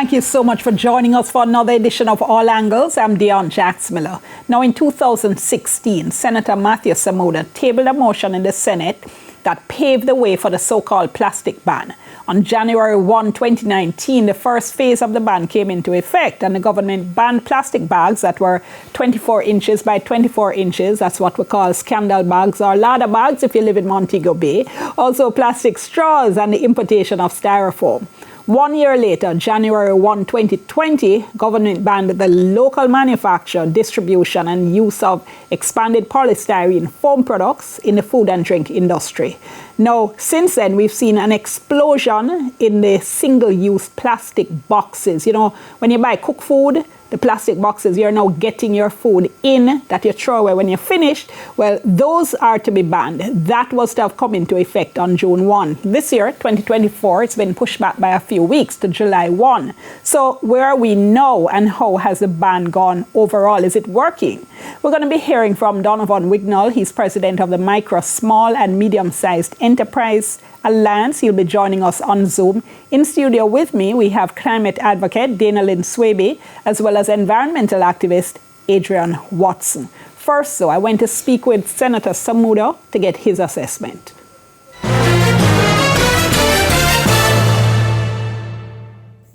Thank you so much for joining us for another edition of All Angles. I'm Dion Jacksmiller. Now, in 2016, Senator Matthew Samuda tabled a motion in the Senate that paved the way for the so-called plastic ban. On January 1, 2019, the first phase of the ban came into effect, and the government banned plastic bags that were 24 inches by 24 inches. That's what we call scandal bags or ladder bags if you live in Montego Bay. Also plastic straws and the importation of styrofoam. 1 year later, January 1, 2020, government banned the local manufacture, distribution and use of expanded polystyrene foam products in the food and drink industry. Now, since then, we've seen an explosion in the single-use plastic boxes. You know, when you buy cooked food, the plastic boxes you're now getting your food in that you throw away when you're finished, well, those are to be banned. That was to have come into effect on June 1. This year, 2024, it's been pushed back by a few weeks to July 1. So where are we now and how has the ban gone overall? Is it working? We're going to be hearing from Donovan Wignall. He's president of the Micro, Small and Medium-Sized Enterprise Alliance. He'll be joining us on Zoom. In studio with me, we have climate advocate Dana Lynn Swaby, as well as environmental activist Adrian Watson. First, though, I went to speak with Senator Samuda to get his assessment.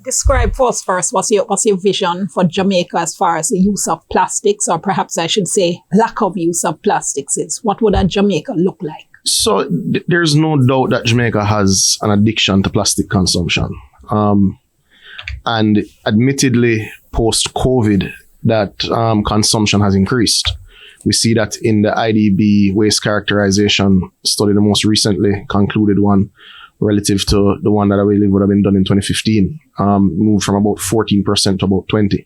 Describe for us first, what's your vision for Jamaica as far as the use of plastics, or perhaps I should say lack of use of plastics is? What would a Jamaica look like? So there's no doubt that Jamaica has an addiction to plastic consumption. And admittedly, post-COVID, that consumption has increased. We see that in the IDB waste characterization study, the most recently concluded one, relative to the one that I believe would have been done in 2015, moved from about 14% to about 20%.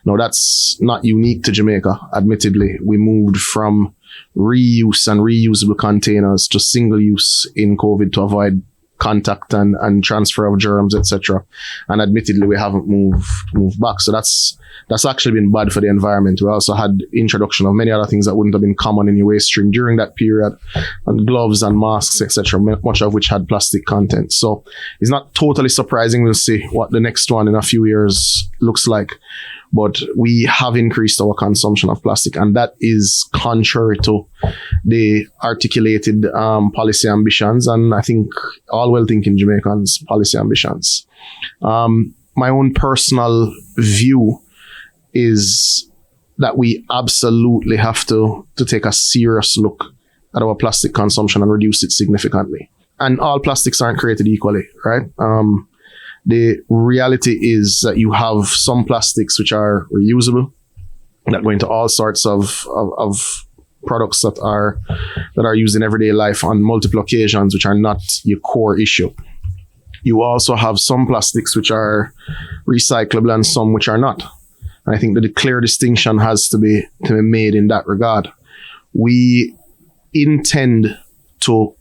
Now, that's not unique to Jamaica. Admittedly, we moved from reuse and reusable containers to single use in COVID to avoid contact and transfer of germs, etc. And admittedly, we haven't moved back. So that's actually been bad for the environment. We also had introduction of many other things that wouldn't have been common in your waste stream during that period, and gloves and masks, etc., much of which had plastic content. So it's not totally surprising. We'll see what the next one in a few years looks like. But we have increased our consumption of plastic, and that is contrary to the articulated policy ambitions, and I think all well-thinking Jamaicans' policy ambitions. My own personal view is that we absolutely have to take a serious look at our plastic consumption and reduce it significantly. And all plastics aren't created equally, right? The reality is that you have some plastics which are reusable, that go into all sorts of products that are used in everyday life on multiple occasions, which are not your core issue. You also have some plastics which are recyclable and some which are not. And I think that the clear distinction has to be made in that regard. We intend to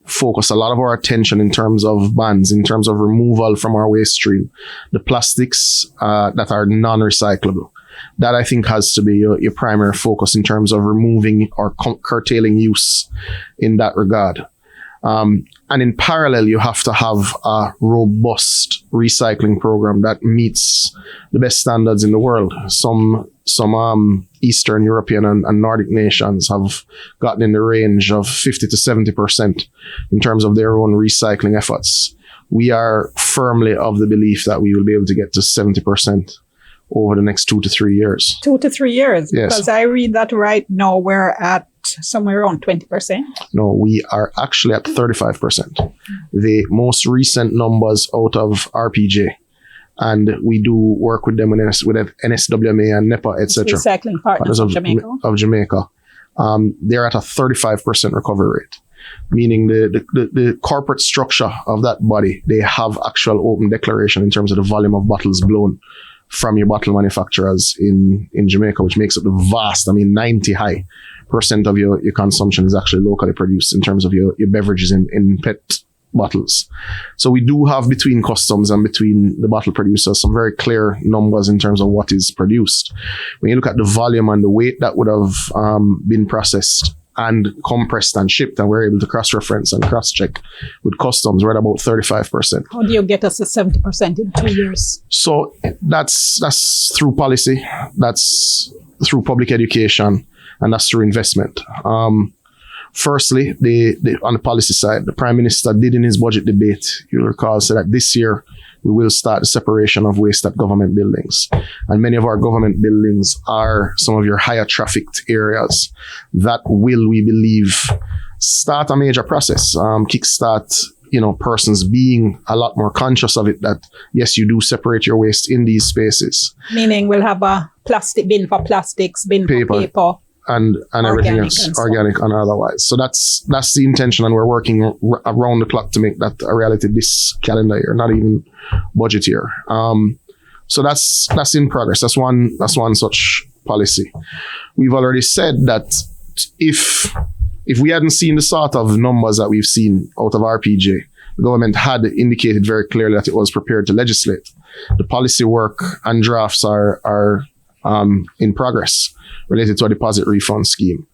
focus a lot of our attention in terms of bans, in terms of removal from our waste stream, the plastics that are non-recyclable. That, I think, has to be your primary focus in terms of removing or curtailing use in that regard. And in parallel, you have to have a robust recycling program that meets the best standards in the world. Some Eastern European and Nordic nations have gotten in the range of 50 to 70% in terms of their own recycling efforts. We are firmly of the belief that we will be able to get to 70% over the next 2 to 3 years. 2 to 3 years? Yes. Because I read that right now we're at somewhere around 20%. No, we are actually at 35%. The most recent numbers out of RPJ, and we do work with them with NSWMA and NEPA, etc. Recycling partners of Jamaica. They're at a 35% recovery rate, meaning the corporate structure of that body, they have actual open declaration in terms of the volume of bottles blown from your bottle manufacturers in Jamaica, which makes up the vast, 90% of your consumption is actually locally produced in terms of your beverages in PET bottles. So we do have between customs and between the bottle producers some very clear numbers in terms of what is produced. When you look at the volume and the weight that would have been processed and compressed and shipped, and we're able to cross-reference and cross-check with customs. We're at about 35%. How do you get us to 70% in 2 years? So that's through policy, that's through public education, and that's through investment. Firstly, on the policy side, the Prime Minister did in his budget debate, you'll recall, said that this year we will start the separation of waste at government buildings. And many of our government buildings are some of your higher trafficked areas. That will, we believe, start a major process, kickstart, persons being a lot more conscious of it, that yes, you do separate your waste in these spaces. Meaning we'll have a plastic bin for plastics, bin for paper. And everything else, organic and otherwise. So that's the intention, and we're working around the clock to make that a reality this calendar year, not even budget year. So that's in progress. That's one such policy. We've already said that if we hadn't seen the sort of numbers that we've seen out of RPJ, the government had indicated very clearly that it was prepared to legislate. The policy work and drafts are in progress related to a deposit refund scheme.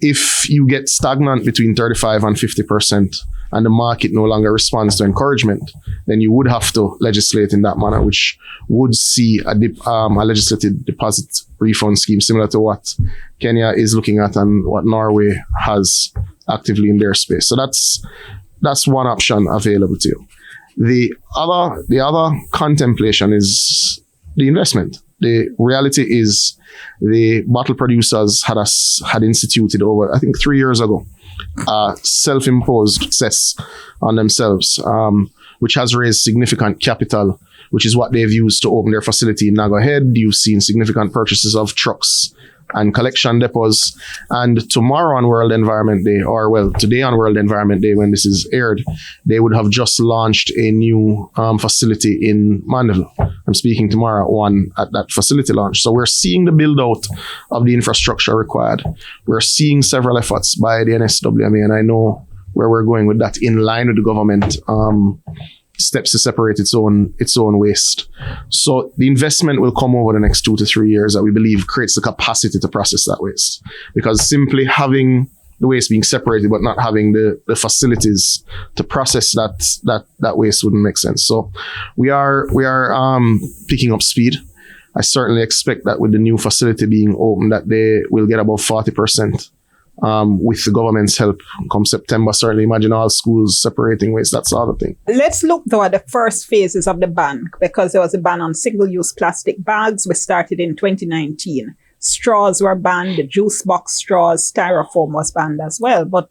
If you get stagnant between 35 and 50% and the market no longer responds to encouragement, then you would have to legislate in that manner, which would see a legislated deposit refund scheme similar to what Kenya is looking at and what Norway has actively in their space. So that's one option available to you. The other contemplation is the investment. The reality is the bottle producers had instituted over, I think 3 years ago, self-imposed cess on themselves, which has raised significant capital, which is what they've used to open their facility in Nago Head. You've seen significant purchases of trucks and collection depots. And tomorrow on World Environment Day, today on World Environment Day, when this is aired, they would have just launched a new facility in Mandeville. I'm speaking tomorrow at that facility launch. So we're seeing the build out of the infrastructure required. We're seeing several efforts by the NSWMA, and I know where we're going with that, in line with the government steps to separate its own waste. So the investment will come over the next 2 to 3 years that we believe creates the capacity to process that waste. Because simply having the waste being separated but not having the facilities to process that waste wouldn't make sense. So we are picking up speed. I certainly expect that with the new facility being open, that they will get about 40%. With the government's help come September. Certainly imagine all schools separating waste, that sort of thing. Let's look though at the first phases of the ban, because there was a ban on single-use plastic bags, which started in 2019. Straws were banned, the juice box straws, styrofoam was banned as well, but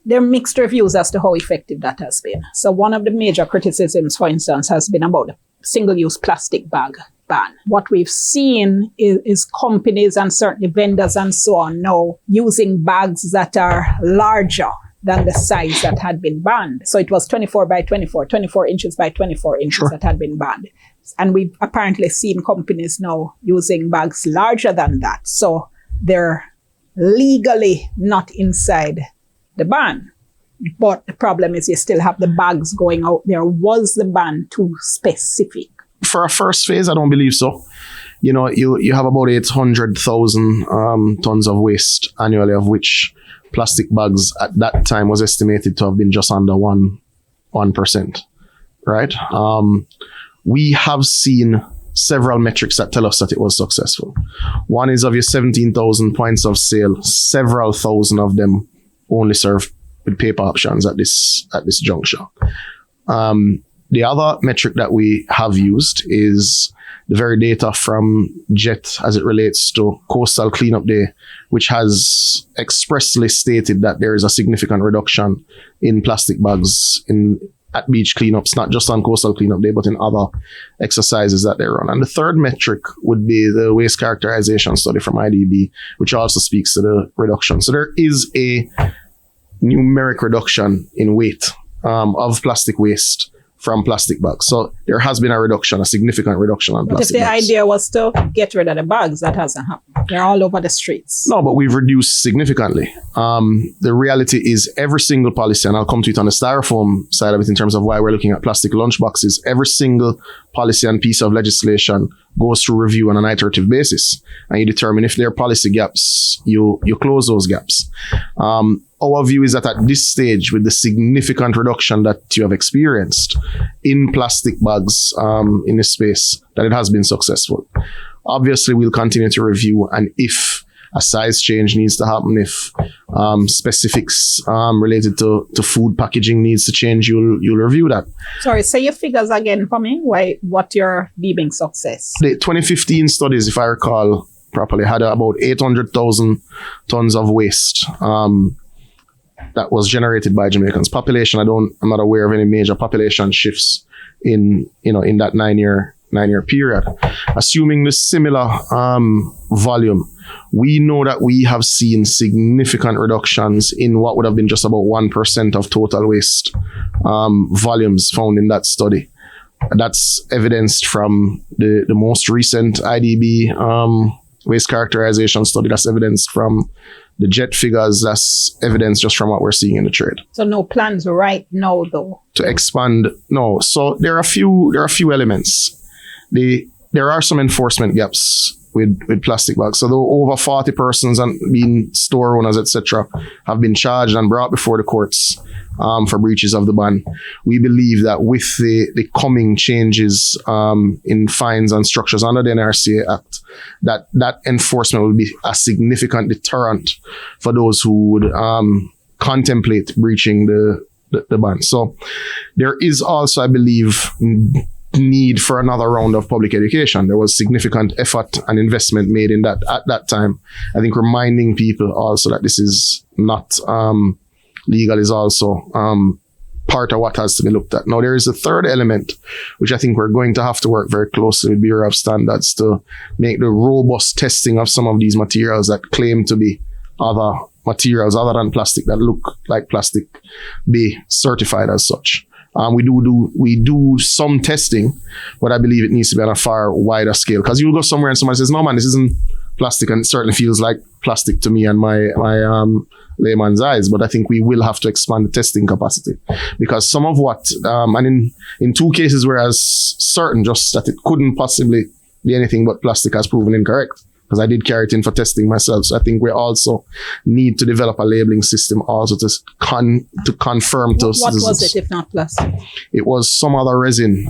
there are mixed reviews as to how effective that has been. So one of the major criticisms, for instance, has been about the single-use plastic bag ban. What we've seen is companies and certainly vendors and so on now using bags that are larger than the size that had been banned. So it was 24 by 24, 24 inches by 24 inches Sure. that had been banned. And we've apparently seen companies now using bags larger than that. So they're legally not inside the ban. But the problem is you still have the bags going out there. Was the ban too specific? For a first phase, I don't believe so. You have about 800,000 tons of waste annually, of which plastic bags at that time was estimated to have been just under 1%, right? We have seen several metrics that tell us that it was successful. One is of your 17,000 points of sale, several thousand of them only serve with paper options at this juncture. The other metric that we have used is the very data from JET as it relates to Coastal Cleanup Day, which has expressly stated that there is a significant reduction in plastic bags at beach cleanups, not just on Coastal Cleanup Day, but in other exercises that they run. And the third metric would be the waste characterization study from IDB, which also speaks to the reduction. So there is a numeric reduction in weight of plastic waste from plastic bags. So there has been a significant reduction on plastic bags. But if the idea was to get rid of the bags, that hasn't happened. They're all over the streets. No, but we've reduced significantly. The reality is every single policy, and I'll come to it on the styrofoam side of it in terms of why we're looking at plastic lunch boxes, every single policy and piece of legislation goes through review on an iterative basis, and you determine if there are policy gaps, you close those gaps. Our view is that at this stage, with the significant reduction that you have experienced in plastic bags in this space, that it has been successful. Obviously, we'll continue to review, and if a size change needs to happen, if specifics related to food packaging needs to change, you'll review that. Sorry, say your figures again for me. What you're deeming success? The 2015 studies, if I recall properly, had about 800,000 tons of waste that was generated by Jamaicans. Population, I'm not aware of any major population shifts in that nine-year period. Assuming the similar volume, we know that we have seen significant reductions in what would have been just about 1% of total waste volumes found in that study. That's evidenced from the most recent IDB waste characterization study. That's evidenced from the jet figures. That's evidence just from what we're seeing in the trade. So no plans right now, though, to expand. No. So there are a few elements. There are some enforcement gaps with plastic bags. So though over 40 persons and being store owners, etc., have been charged and brought before the courts for breaches of the ban, we believe that with the coming changes in fines and structures under the NRCA Act, that enforcement will be a significant deterrent for those who would contemplate breaching the ban. So there is also, I believe, need for another round of public education. There was significant effort and investment made in that at that time. I think reminding people also that this is not legal is also part of what has to be looked at. Now, there is a third element, which I think we're going to have to work very closely with Bureau of Standards to make the robust testing of some of these materials that claim to be other materials other than plastic, that look like plastic, be certified as such. We do some testing, but I believe it needs to be on a far wider scale, because you'll go somewhere and somebody says, no man, this isn't plastic, and it certainly feels like plastic to me and my layman's eyes. But I think we will have to expand the testing capacity, because some of what and in two cases where I was certain just that it couldn't possibly be anything but plastic has proven incorrect, because I did carry it in for testing myself. So I think we also need to develop a labeling system also to confirm to citizens. What was it if not plastic? It was some other resin,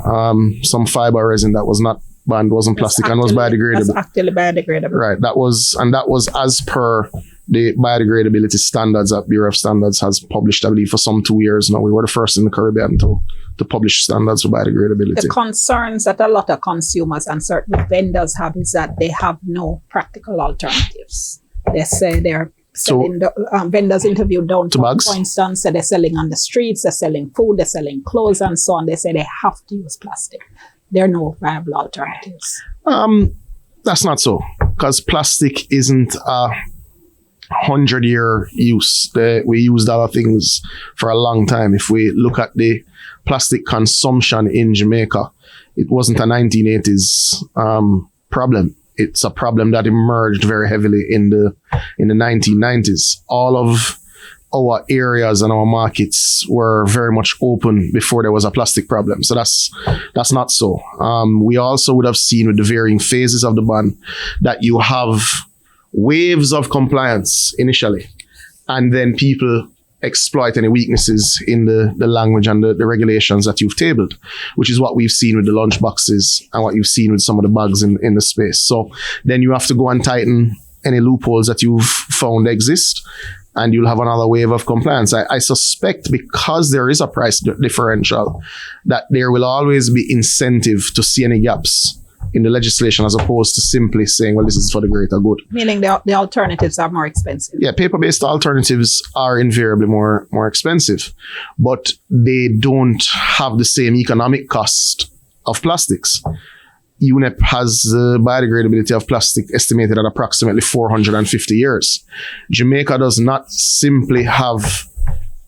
some fiber resin that was not banned, wasn't plastic, and was biodegradable. That's actually biodegradable. Right. That was as per the biodegradability standards that Bureau of Standards has published, I believe, for some 2 years now. We were the first in the Caribbean to publish standards for biodegradability. The concerns that a lot of consumers and certain vendors have is that they have no practical alternatives. They say they're selling, vendors interviewed downtown, for instance, said they're selling on the streets, they're selling food, they're selling clothes and so on. They say they have to use plastic. There are no viable alternatives. That's not so, because plastic isn't a 100-year use. We used other things for a long time. If we look at the plastic consumption in Jamaica, it wasn't a 1980s problem. It's a problem that emerged very heavily in the 1990s. All of our areas and our markets were very much open before there was a plastic problem. So that's not so. We also would have seen with the varying phases of the ban that you have waves of compliance initially, and then people exploit any weaknesses in the language and the regulations that you've tabled, which is what we've seen with the lunch boxes and what you've seen with some of the bags in the space. So then you have to go and tighten any loopholes that you've found exist, and you'll have another wave of compliance. I suspect, because there is a price differential, that there will always be incentive to see any gaps in the legislation, as opposed to simply saying, well, this is for the greater good. Meaning the alternatives are more expensive. Yeah, paper-based alternatives are invariably more expensive, but they don't have the same economic cost of plastics. UNEP has the biodegradability of plastic estimated at approximately 450 years. Jamaica does not simply have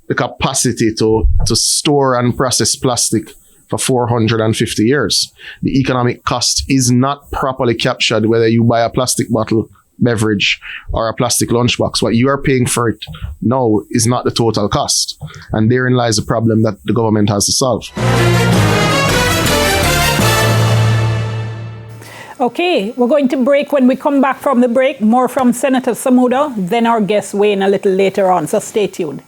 the capacity to store and process plastic for 450 years. The economic cost is not properly captured whether you buy a plastic bottle beverage or a plastic lunchbox. What you are paying for it now is not the total cost. And therein lies the problem that the government has to solve. Okay, we're going to break. When we come back from the break, more from Senator Samuda, then our guest weigh in a little later on, so stay tuned.